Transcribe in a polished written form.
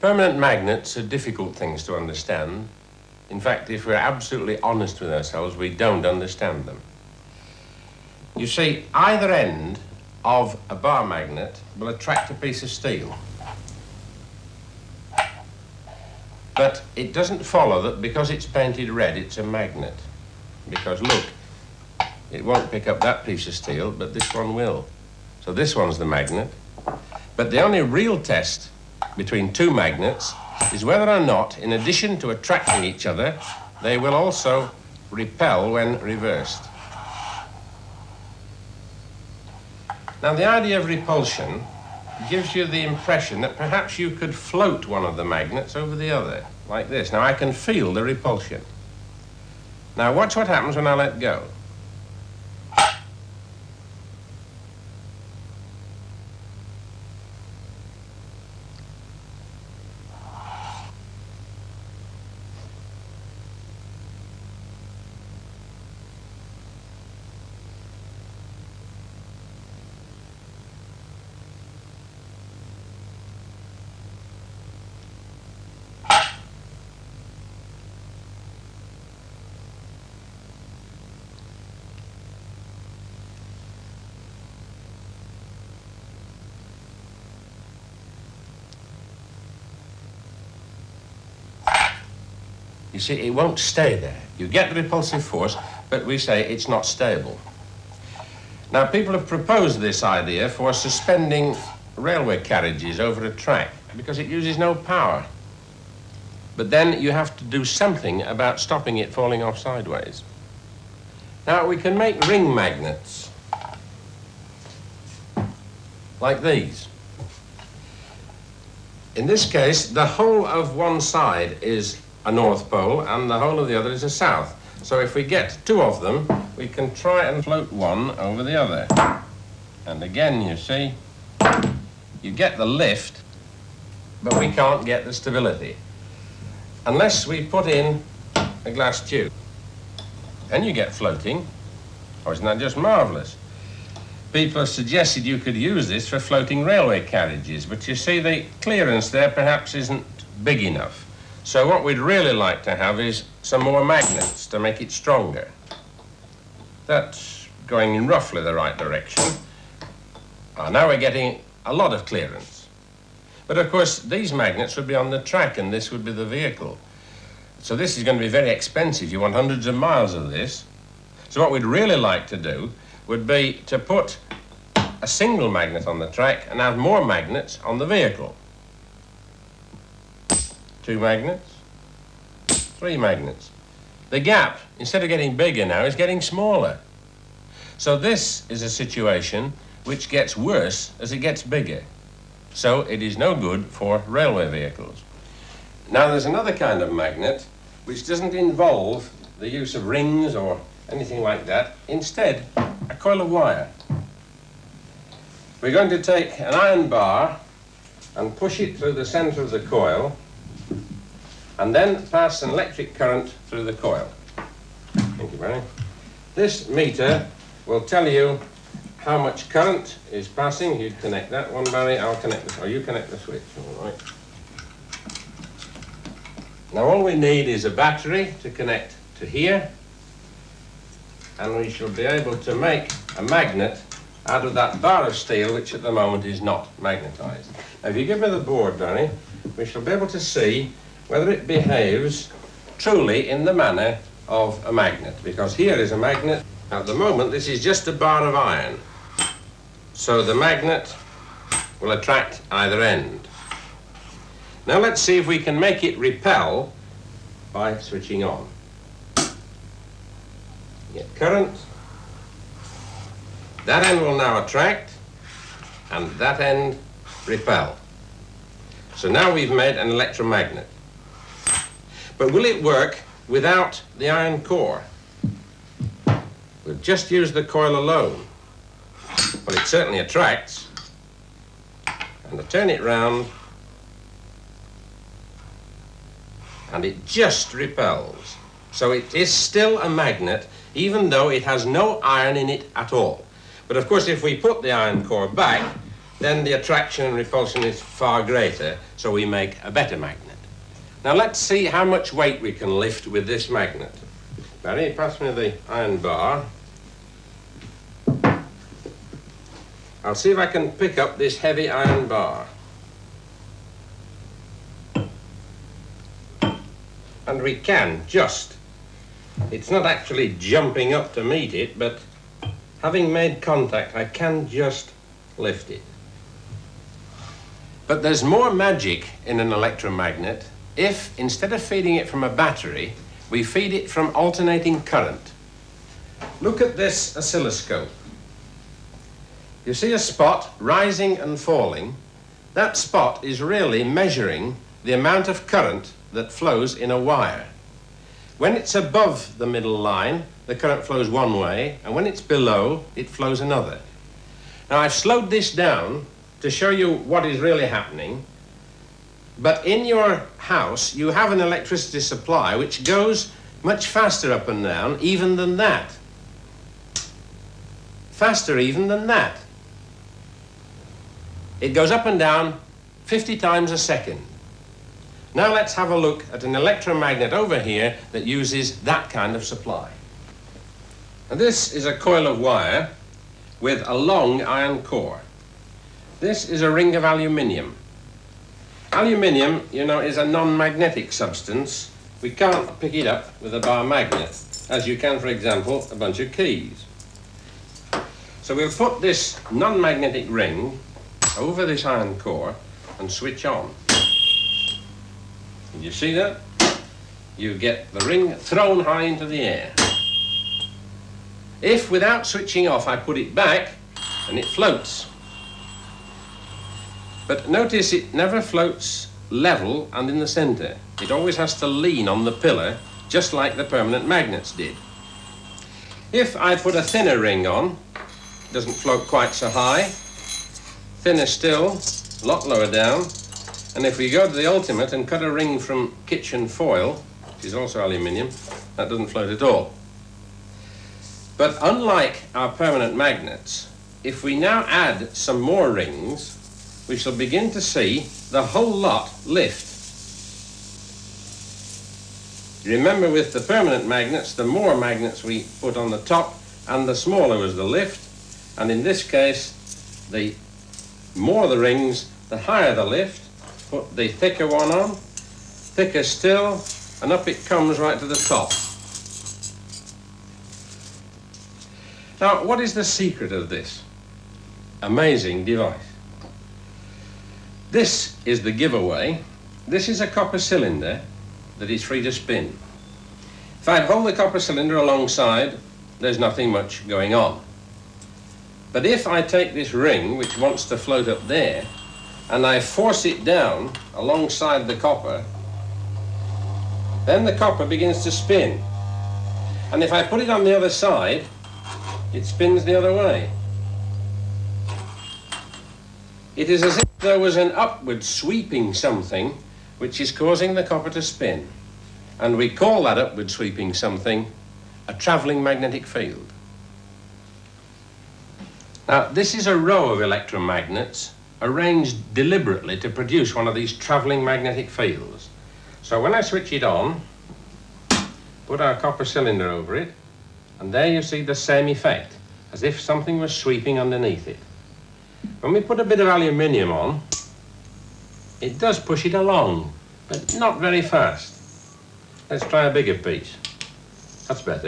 Permanent magnets are difficult things to understand. In fact, if we're absolutely honest with ourselves, we don't understand them. You see, either end of a bar magnet will attract a piece of steel. But it doesn't follow that because it's painted red, it's a magnet. Because look, it won't pick up that piece of steel, but this one will. So this one's the magnet. But the only real test between two magnets is whether or not, in addition to attracting each other, they will also repel when reversed. Now, the idea of repulsion gives you the impression that perhaps you could float one of the magnets over the other, like this. Now, I can feel the repulsion. Now, watch what happens when I let go. You see, it won't stay there. You get the repulsive force, but we say it's not stable. Now, people have proposed this idea for suspending railway carriages over a track because it uses no power. But then you have to do something about stopping it falling off sideways. Now, we can make ring magnets like these. In this case, the whole of one side is a north pole and the whole of the other is a south. So if we get two of them, we can try and float one over the other. And again, you see, you get the lift, but we can't get the stability unless we put in a glass tube. And you get floating. Oh, isn't that just marvelous? People have suggested you could use this for floating railway carriages, but you see, the clearance there perhaps isn't big enough. So what we'd really like to have is some more magnets to make it stronger. That's going in roughly the right direction. Now we're getting a lot of clearance. But of course, these magnets would be on the track and this would be the vehicle. So this is going to be very expensive. You want hundreds of miles of this. So what we'd really like to do would be to put a single magnet on the track and have more magnets on the vehicle. 2 magnets, 3 magnets. The gap, instead of getting bigger now, is getting smaller. So this is a situation which gets worse as it gets bigger. So it is no good for railway vehicles. Now there's another kind of magnet which doesn't involve the use of rings or anything like that. Instead, a coil of wire. We're going to take an iron bar and push it through the center of the coil and then pass an electric current through the coil. Thank you, Barry. This meter will tell you how much current is passing. You connect that one, Barry. I'll connect this, or you connect the switch. All right. Now all we need is a battery to connect to here, and we shall be able to make a magnet out of that bar of steel, which at the moment is not magnetized. Now if you give me the board, Barry, we shall be able to see whether it behaves truly in the manner of a magnet, because here is a magnet. At the moment, this is just a bar of iron, so the magnet will attract either end. Now let's see if we can make it repel by switching on. Get current. That end will now attract, and that end repel. So now we've made an electromagnet. But will it work without the iron core? We'll just use the coil alone. Well, it certainly attracts. And I turn it round, and it just repels. So it is still a magnet, even though it has no iron in it at all. But of course, if we put the iron core back, then the attraction and repulsion is far greater, so we make a better magnet. Now let's see how much weight we can lift with this magnet. Barry, pass me the iron bar. I'll see if I can pick up this heavy iron bar. And we can, just. It's not actually jumping up to meet it, but having made contact, I can just lift it. But there's more magic in an electromagnet if, instead of feeding it from a battery, we feed it from alternating current. Look at this oscilloscope. You see a spot rising and falling. That spot is really measuring the amount of current that flows in a wire. When it's above the middle line, the current flows one way, and when it's below, it flows another. Now, I've slowed this down to show you what is really happening, but in your house, you have an electricity supply which goes much faster up and down, even than that. Faster even than that. It goes up and down 50 times a second. Now let's have a look at an electromagnet over here that uses that kind of supply. And this is a coil of wire with a long iron core. This is a ring of aluminium. Aluminium, you know, is a non-magnetic substance. We can't pick it up with a bar magnet, as you can, for example, a bunch of keys. So we'll put this non-magnetic ring over this iron core and switch on. You see that? You get the ring thrown high into the air. If, without switching off, I put it back, then it floats. But notice it never floats level and in the center. It always has to lean on the pillar, just like the permanent magnets did. If I put a thinner ring on, it doesn't float quite so high. Thinner still, a lot lower down. And if we go to the ultimate and cut a ring from kitchen foil, which is also aluminium, that doesn't float at all. But unlike our permanent magnets, if we now add some more rings, we shall begin to see the whole lot lift. Remember, with the permanent magnets, the more magnets we put on the top and the smaller was the lift. And in this case, the more the rings, the higher the lift. Put the thicker one on, thicker still, and up it comes right to the top. Now, what is the secret of this amazing device? This is the giveaway. This is a copper cylinder that is free to spin. If I hold the copper cylinder alongside, there's nothing much going on. But if I take this ring, which wants to float up there, and I force it down alongside the copper, then the copper begins to spin. And if I put it on the other side, it spins the other way. It is as if there was an upward sweeping something which is causing the copper to spin. And we call that upward sweeping something a travelling magnetic field. Now, this is a row of electromagnets arranged deliberately to produce one of these travelling magnetic fields. So when I switch it on, put our copper cylinder over it, and there you see the same effect, as if something was sweeping underneath it. When we put a bit of aluminium on, it does push it along, but not very fast. Let's try a bigger piece. That's better.